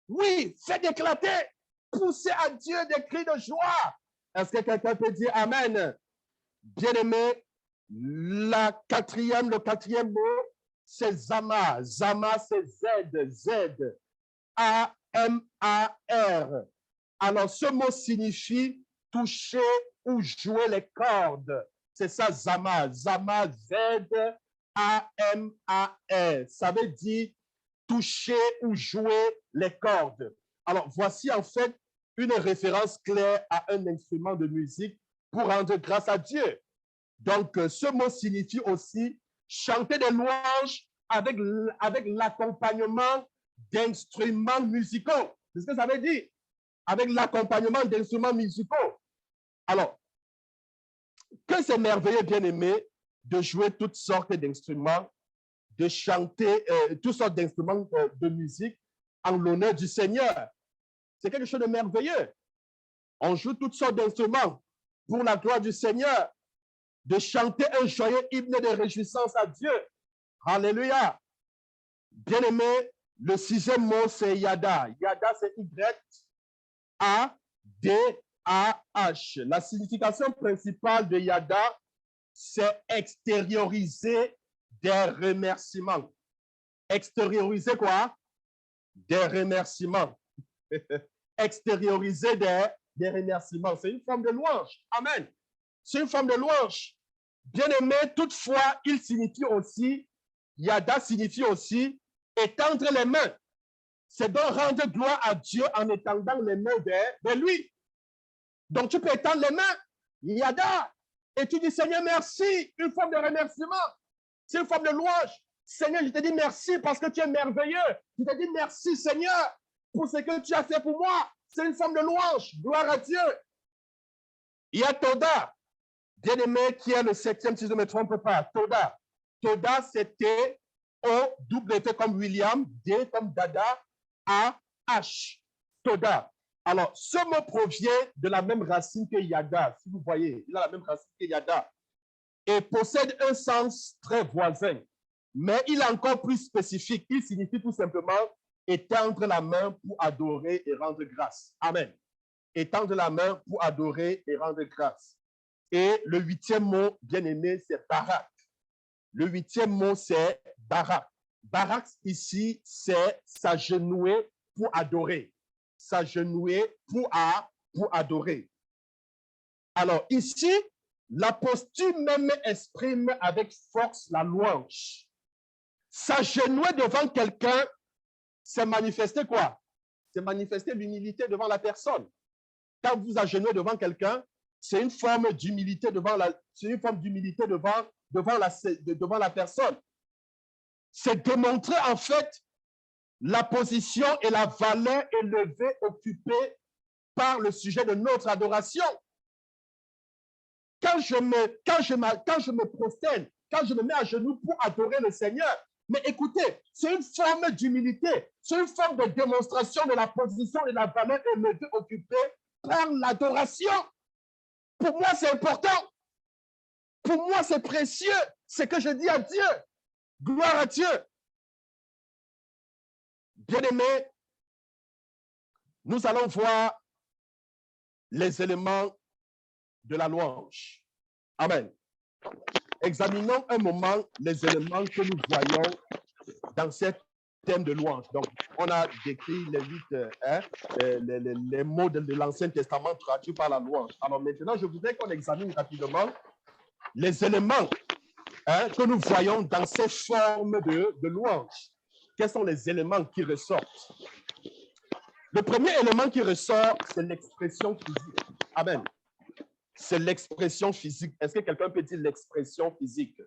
Oui, faites éclater. Poussez à Dieu des cris de joie. Est-ce que quelqu'un peut dire Amen? Bien-aimé, le quatrième mot, c'est Zama. Zama, c'est Z, Z, A-M-A-R. Alors, ce mot signifie toucher ou jouer les cordes. C'est ça, Zama. Zama, Z-A-M-A-R. Ça veut dire toucher ou jouer les cordes. Alors, voici en fait une référence claire à un instrument de musique pour rendre grâce à Dieu. Donc, ce mot signifie aussi chanter des louanges avec l'accompagnement d'instruments musicaux. C'est ce que ça veut dire. Avec l'accompagnement d'instruments musicaux. Alors, que c'est merveilleux, bien-aimé, de jouer toutes sortes d'instruments, de chanter toutes sortes d'instruments de musique en l'honneur du Seigneur. C'est quelque chose de merveilleux. On joue toutes sortes d'instruments pour la gloire du Seigneur, de chanter un joyeux hymne de réjouissance à Dieu. Alléluia. Bien-aimé, le 6e mot, c'est yada. Yada, c'est Y-A-D-A-H. La signification principale de yada, c'est extérioriser des remerciements. Extérioriser quoi? Des remerciements. Extérioriser des remerciements. C'est une forme de louange. Amen. C'est une forme de louange. Bien-aimé, toutefois, il signifie aussi, yada signifie aussi étendre les mains. C'est donc rendre gloire à Dieu en étendant les mains vers lui. Donc, tu peux étendre les mains, yada, et tu dis, Seigneur, merci, une forme de remerciement. C'est une forme de louange. Seigneur, je te dis merci parce que tu es merveilleux. Je te dis merci, Seigneur, pour ce que tu as fait pour moi. C'est une forme de louange. Gloire à Dieu. Il y a Toda, bien-aimé, qui est le 7e, si je ne me trompe pas. Toda. Toda, c'était O-W-T comme William, D comme Dada, A-H. Toda. Alors, ce mot provient de la même racine que Yada. Si vous voyez, il a la même racine que Yada. Et possède un sens très voisin. Mais il est encore plus spécifique. Il signifie tout simplement étendre la main pour adorer et rendre grâce. Amen. Étendre la main pour adorer et rendre grâce. Et le 8e mot, bien-aimé, c'est barak. Le 8e mot, c'est barak. Barak, ici, c'est s'agenouiller pour adorer. S'agenouiller pour adorer. Alors, ici, la posture même exprime avec force la louange. S'agenouiller devant quelqu'un, c'est manifester quoi? C'est manifester l'humilité devant la personne. Quand vous agenouillez devant quelqu'un, c'est une forme d'humilité devant la personne. C'est démontrer en fait la position et la valeur élevée occupée par le sujet de notre adoration. Quand je me prosterne, quand je me mets à genoux pour adorer le Seigneur, mais écoutez, c'est une forme d'humilité, c'est une forme de démonstration de la position et la valeur élevée occupée par l'adoration. Pour moi, c'est important. Pour moi, c'est précieux. C'est que je dis à Dieu. Gloire à Dieu. Bien-aimés, nous allons voir les éléments de la louange. Amen. Examinons un moment les éléments que nous voyons dans cet thème de louange. Donc, on a décrit les mots de l'Ancien Testament traduits par la louange. Alors maintenant, je voudrais qu'on examine rapidement les éléments que nous voyons dans ces formes de louange. Quels sont les éléments qui ressortent? Le premier élément qui ressort, c'est l'expression physique. Amen. C'est l'expression physique. Est-ce que quelqu'un peut dire l'expression physique?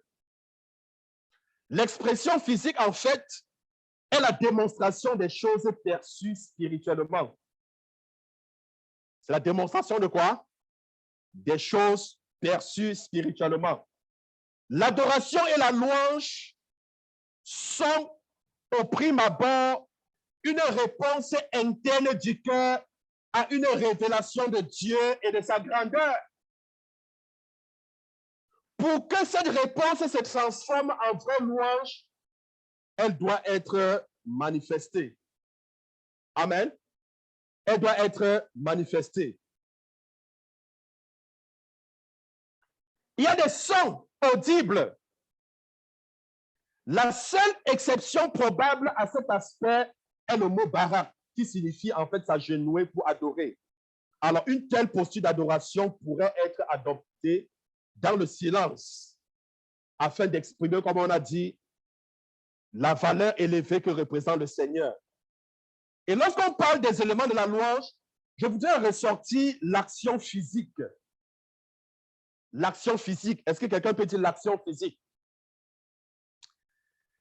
L'expression physique, en fait, est la démonstration des choses perçues spirituellement. C'est la démonstration de quoi? Des choses perçues spirituellement. L'adoration et la louange sont, au prime abord, une réponse interne du cœur à une révélation de Dieu et de sa grandeur. Pour que cette réponse se transforme en vraie louange, elle doit être manifestée. Amen. Elle doit être manifestée. Il y a des sons audibles. La seule exception probable à cet aspect est le mot barak, qui signifie en fait s'agenouiller pour adorer. Alors, une telle posture d'adoration pourrait être adoptée dans le silence, afin d'exprimer, comme on a dit, la valeur élevée que représente le Seigneur. Et lorsqu'on parle des éléments de la louange, je voudrais ressortir l'action physique. L'action physique. Est-ce que quelqu'un peut dire l'action physique?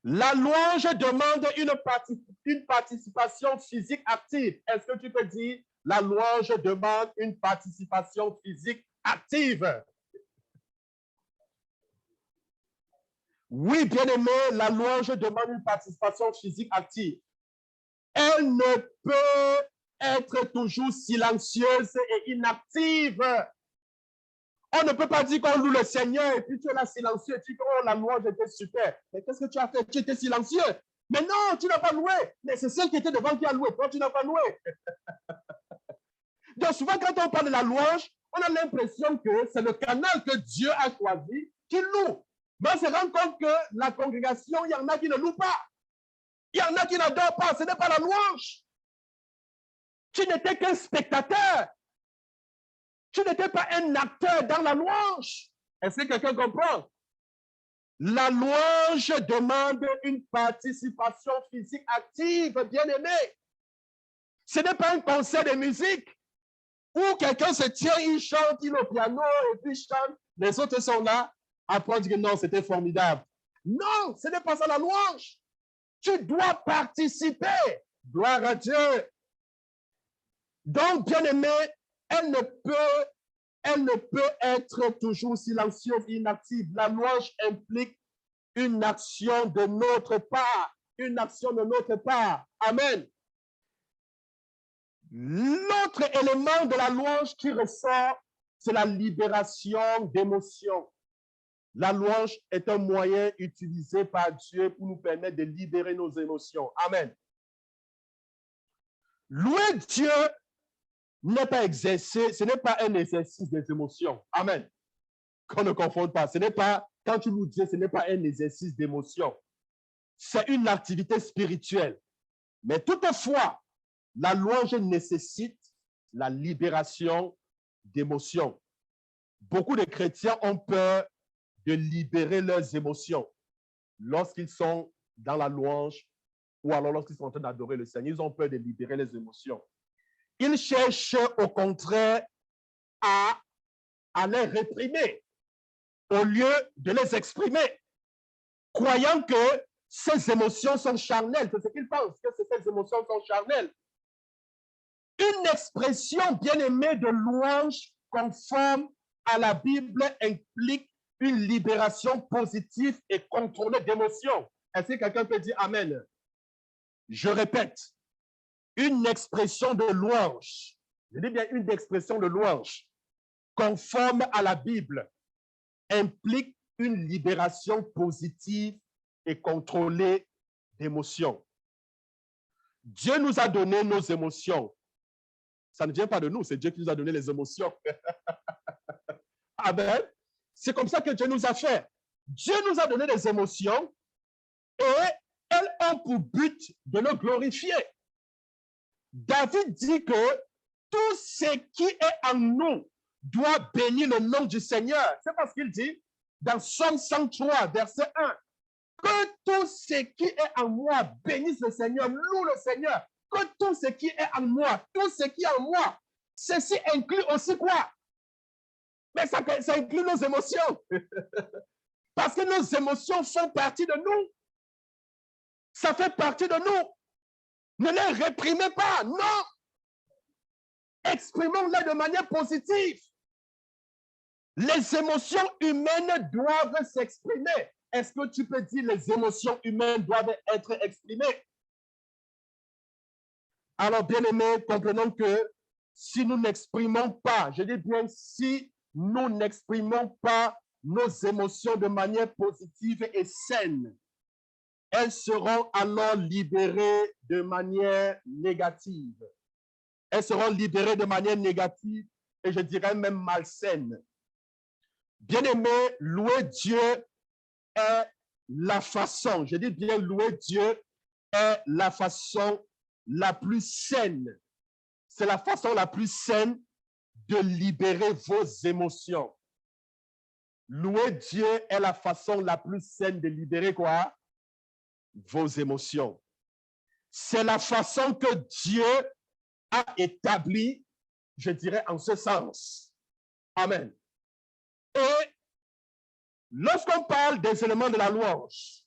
La louange demande une participation physique active. Est-ce que tu peux dire la louange demande une participation physique active? Oui, bien-aimé, la louange demande une participation physique active. Elle ne peut être toujours silencieuse et inactive. On ne peut pas dire qu'on loue le Seigneur et puis tu es là silencieux et tu dis, oh, la louange était super. Mais qu'est-ce que tu as fait? Tu étais silencieux. Mais non, tu n'as pas loué. Mais c'est celle qui était devant qui a loué. Toi, tu n'as pas loué. Donc, souvent, quand on parle de la louange, on a l'impression que c'est le canal que Dieu a choisi qui loue. Mais on se rend compte que la congrégation, il y en a qui ne louent pas. Il y en a qui n'adorent pas. Ce n'est pas la louange. Tu n'étais qu'un spectateur. Tu n'étais pas un acteur dans la louange. Est-ce que quelqu'un comprend? La louange demande une participation physique active, bien-aimé. Ce n'est pas un concert de musique où quelqu'un se tient, il chante, il est au piano et puis il chante. Les autres sont là. Après, on dit que non, c'était formidable. Non, ce n'est pas ça la louange. Tu dois participer. Gloire à Dieu. Donc, bien-aimé, elle ne peut être toujours silencieuse, inactive. La louange implique une action de notre part. Une action de notre part. Amen. L'autre élément de la louange qui ressort, c'est la libération d'émotions. La louange est un moyen utilisé par Dieu pour nous permettre de libérer nos émotions. Amen. Louer Dieu n'est pas exercé, ce n'est pas un exercice des émotions. Amen. Qu'on ne confonde pas. Ce n'est pas, quand tu loues Dieu, ce n'est pas un exercice d'émotion. C'est une activité spirituelle. Mais toutefois, la louange nécessite la libération d'émotions. Beaucoup de chrétiens ont peur de libérer leurs émotions lorsqu'ils sont dans la louange ou alors lorsqu'ils sont en train d'adorer le Seigneur. Ils ont peur de libérer les émotions. Ils cherchent au contraire à les réprimer au lieu de les exprimer, croyant que ces émotions sont charnelles. C'est ce qu'ils pensent, que ces émotions sont charnelles. Une expression bien-aimée de louange conforme à la Bible implique une libération positive et contrôlée d'émotions. Est-ce que quelqu'un peut dire Amen? Je répète, une expression de louange, je dis bien une expression de louange, conforme à la Bible, implique une libération positive et contrôlée d'émotions. Dieu nous a donné nos émotions. Ça ne vient pas de nous, c'est Dieu qui nous a donné les émotions. Amen. C'est comme ça que Dieu nous a fait. Dieu nous a donné des émotions et elles ont pour but de le glorifier. David dit que tout ce qui est en nous doit bénir le nom du Seigneur. C'est parce qu'il dit dans Psaume 103, verset 1, que tout ce qui est en moi bénisse le Seigneur, loue le Seigneur. Que tout ce qui est en moi, tout ce qui est en moi, ceci inclut aussi quoi? Mais ça inclut nos émotions. Parce que nos émotions font partie de nous. Ça fait partie de nous. Ne les réprimez pas, non. Exprimons-les de manière positive. Les émotions humaines doivent s'exprimer. Est-ce que tu peux dire les émotions humaines doivent être exprimées? Alors, bien-aimés, comprenons que si nous n'exprimons pas, je dis bien si nous n'exprimons pas nos émotions de manière positive et saine, elles seront alors libérées de manière négative. Elles seront libérées de manière négative et je dirais même malsaine. Bien-aimé, louer Dieu est la façon, je dis bien louer Dieu est la façon la plus saine. C'est la façon la plus saine de libérer vos émotions. Louer Dieu est la façon la plus saine de libérer quoi? Vos émotions. C'est la façon que Dieu a établie, je dirais, en ce sens. Amen. Et lorsqu'on parle des éléments de la louange,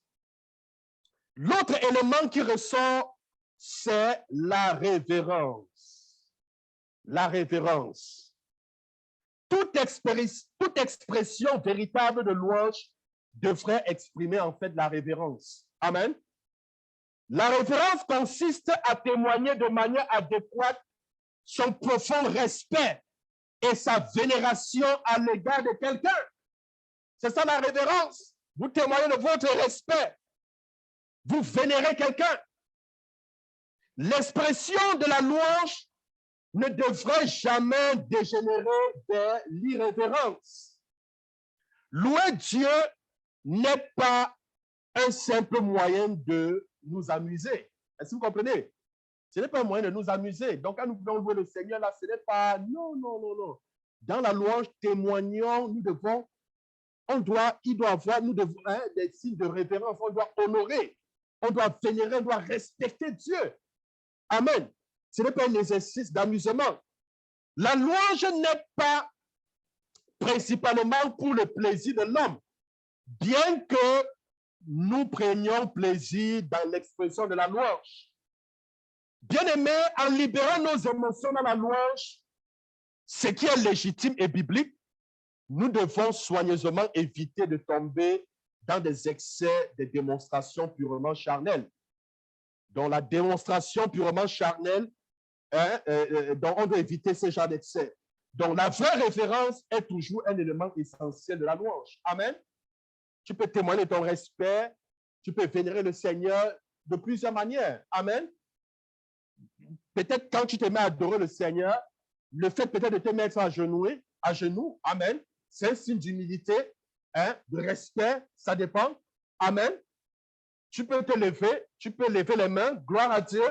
l'autre élément qui ressort, c'est la révérence. La révérence. Toute expression véritable de louange devrait exprimer en fait la révérence. Amen. La révérence consiste à témoigner de manière adéquate son profond respect et sa vénération à l'égard de quelqu'un. C'est ça la révérence. Vous témoignez de votre respect. Vous vénérez quelqu'un. L'expression de la louange ne devrait jamais dégénérer vers l'irrévérence. Louer Dieu n'est pas un simple moyen de nous amuser. Est-ce que vous comprenez? Ce n'est pas un moyen de nous amuser. Donc, quand nous voulons louer le Seigneur, là, ce n'est pas... Non, non, non, non. Dans la louange, témoignons, nous devons... il doit avoir, nous devons, des signes de révérence. On doit honorer, on doit vénérer, on doit respecter Dieu. Amen. Ce n'est pas un exercice d'amusement. La louange n'est pas principalement pour le plaisir de l'homme, bien que nous prenions plaisir dans l'expression de la louange. Bien-aimés, en libérant nos émotions dans la louange, ce qui est légitime et biblique, nous devons soigneusement éviter de tomber dans des excès de démonstrations purement charnelles. Dans la démonstration purement charnelle, donc on doit éviter ce genre d'excès. Donc la vraie référence est toujours un élément essentiel de la louange. Amen. Tu peux témoigner ton respect, tu peux vénérer le Seigneur de plusieurs manières. Amen. Peut-être quand tu te mets à adorer le Seigneur, le fait peut-être de te mettre à genoux, amen, c'est un signe d'humilité, de respect, ça dépend. Amen. Tu peux te lever, tu peux lever les mains, gloire à Dieu,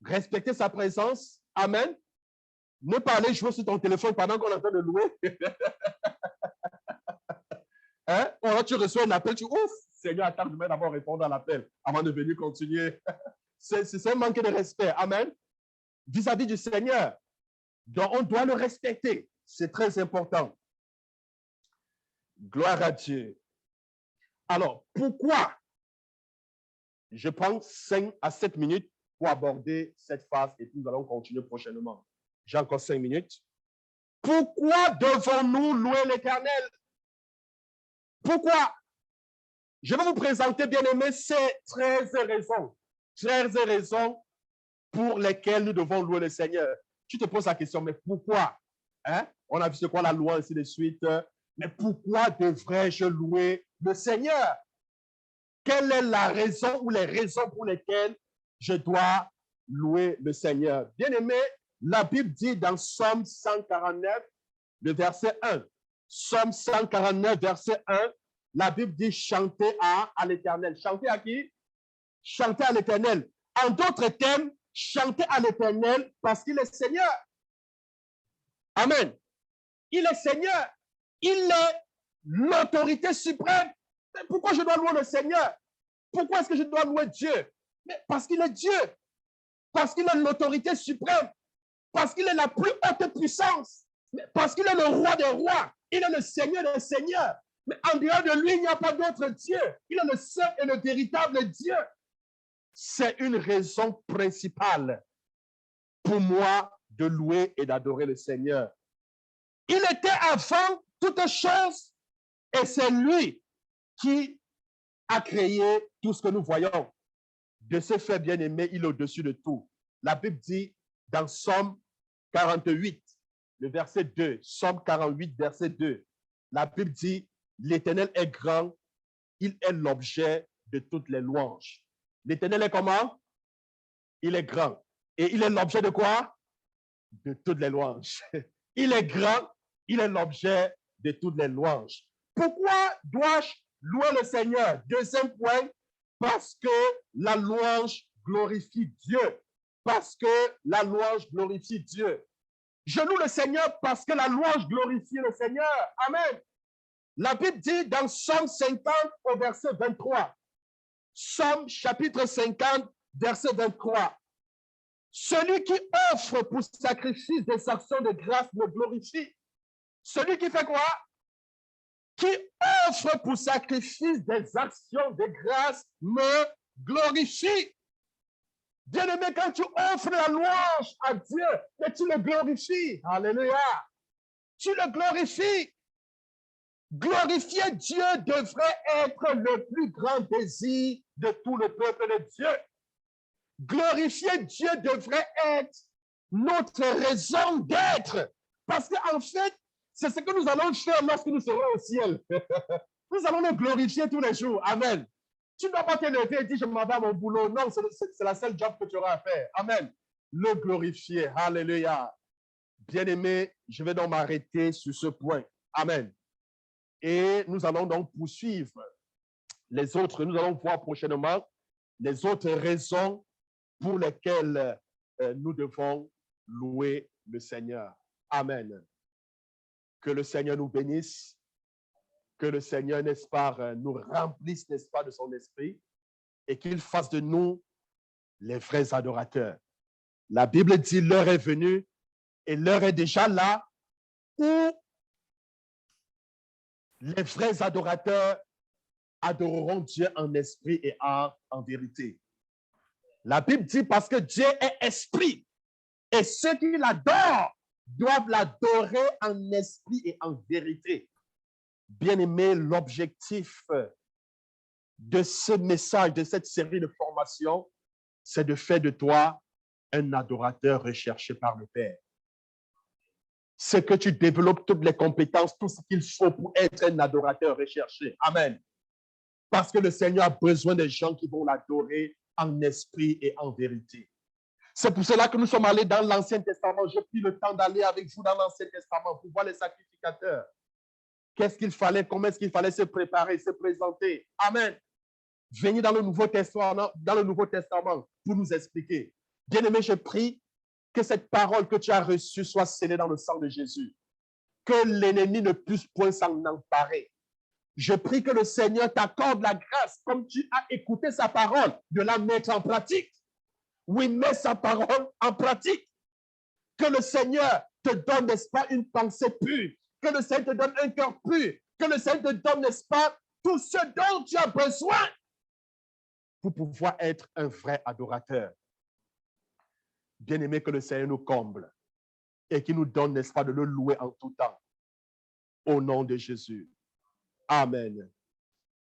respecter sa présence. Amen. Ne pas aller jouer sur ton téléphone pendant qu'on est en train de louer. Ou alors tu reçois un appel, tu ouf, Seigneur, attends, je vais d'abord répondre à l'appel avant de venir continuer. C'est un manque de respect. Amen. Vis-à-vis du Seigneur. Donc, on doit le respecter. C'est très important. Gloire à Dieu. Alors, pourquoi? Je prends 5 à 7 minutes pour aborder cette phase et puis nous allons continuer prochainement. J'ai encore 5 minutes. Pourquoi devons-nous louer l'Éternel? Pourquoi? Je vais vous présenter, bien-aimés, ces 13 raisons pour lesquelles nous devons louer le Seigneur. Tu te poses la question, mais pourquoi? On a vu ce quoi la loi, ainsi de suite. Mais pourquoi devrais-je louer le Seigneur? Quelle est la raison ou les raisons pour lesquelles je dois louer le Seigneur? Bien-aimé, la Bible dit dans Psaume 149, le verset 1. Psaume 149, verset 1, la Bible dit chanter à l'Éternel. Chanter à qui? Chanter à l'Éternel. En d'autres termes, chanter à l'Éternel parce qu'il est Seigneur. Amen. Il est Seigneur. Il est l'autorité suprême. Mais pourquoi je dois louer le Seigneur? Pourquoi est-ce que je dois louer Dieu? Mais parce qu'il est Dieu. Parce qu'il est l'autorité suprême. Parce qu'il est la plus haute puissance. Parce qu'il est le roi des rois. Il est le Seigneur des seigneurs. Mais en dehors de lui, il n'y a pas d'autre Dieu. Il est le seul et le véritable Dieu. C'est une raison principale pour moi de louer et d'adorer le Seigneur. Il était avant toute chose et c'est lui qui a créé tout ce que nous voyons. De ce fait, bien-aimé, il est au-dessus de tout. La Bible dit dans Psaume 48, le verset 2, Psaume 48, verset 2, la Bible dit, l'Éternel est grand, il est l'objet de toutes les louanges. L'Éternel est comment? Il est grand. Et il est l'objet de quoi? De toutes les louanges. Il est grand, il est l'objet de toutes les louanges. Pourquoi dois-je louer le Seigneur? Deuxième point, parce que la louange glorifie Dieu. Parce que la louange glorifie Dieu. Je loue le Seigneur parce que la louange glorifie le Seigneur. Amen. La Bible dit dans Psaume 50 au verset 23. Psaume chapitre 50, verset 23. Celui qui offre pour sacrifice des actions de grâce me glorifie. Celui qui fait quoi? Qui offre pour sacrifice des actions de grâce me glorifie. Bien-aimé, quand tu offres la louange à Dieu, et tu le glorifies. Alléluia. Tu le glorifies. Glorifier Dieu devrait être le plus grand désir de tout le peuple de Dieu. Glorifier Dieu devrait être notre raison d'être. Parce qu'en fait, c'est ce que nous allons faire lorsque nous serons au ciel. Nous allons le glorifier tous les jours. Amen. Tu ne dois pas te lever et dire, je m'en vais à mon boulot. Non, c'est la seule job que tu auras à faire. Amen. Le glorifier. Alléluia. Bien-aimé, je vais donc m'arrêter sur ce point. Amen. Et nous allons donc poursuivre les autres. Nous allons voir prochainement les autres raisons pour lesquelles nous devons louer le Seigneur. Amen. Que le Seigneur nous bénisse. Que le Seigneur, n'est-ce pas, nous remplisse, n'est-ce pas, de son esprit et qu'il fasse de nous les vrais adorateurs. La Bible dit, l'heure est venue et l'heure est déjà là où les vrais adorateurs adoreront Dieu en esprit et en vérité. La Bible dit parce que Dieu est esprit et ceux qui l'adorent doivent l'adorer en esprit et en vérité. Bien-aimé, l'objectif de ce message, de cette série de formations, c'est de faire de toi un adorateur recherché par le Père. C'est que tu développes toutes les compétences, tout ce qu'il faut pour être un adorateur recherché. Amen. Parce que le Seigneur a besoin des gens qui vont l'adorer en esprit et en vérité. C'est pour cela que nous sommes allés dans l'Ancien Testament. J'ai pris le temps d'aller avec vous dans l'Ancien Testament pour voir les sacrificateurs. Qu'est-ce qu'il fallait, comment est-ce qu'il fallait se préparer, se présenter. Amen. Venez dans le Nouveau Testament, pour nous expliquer. Bien-aimé, je prie que cette parole que tu as reçue soit scellée dans le sang de Jésus. Que l'ennemi ne puisse point s'en emparer. Je prie que le Seigneur t'accorde la grâce, comme tu as écouté sa parole, de la mettre en pratique. Oui, mets sa parole en pratique. Que le Seigneur te donne, n'est-ce pas, une pensée pure. Que le Seigneur te donne un cœur pur. Que le Seigneur te donne, n'est-ce pas, tout ce dont tu as besoin pour pouvoir être un vrai adorateur. Bien-aimé, que le Seigneur nous comble et qu'il nous donne, n'est-ce pas, de le louer en tout temps. Au nom de Jésus. Amen.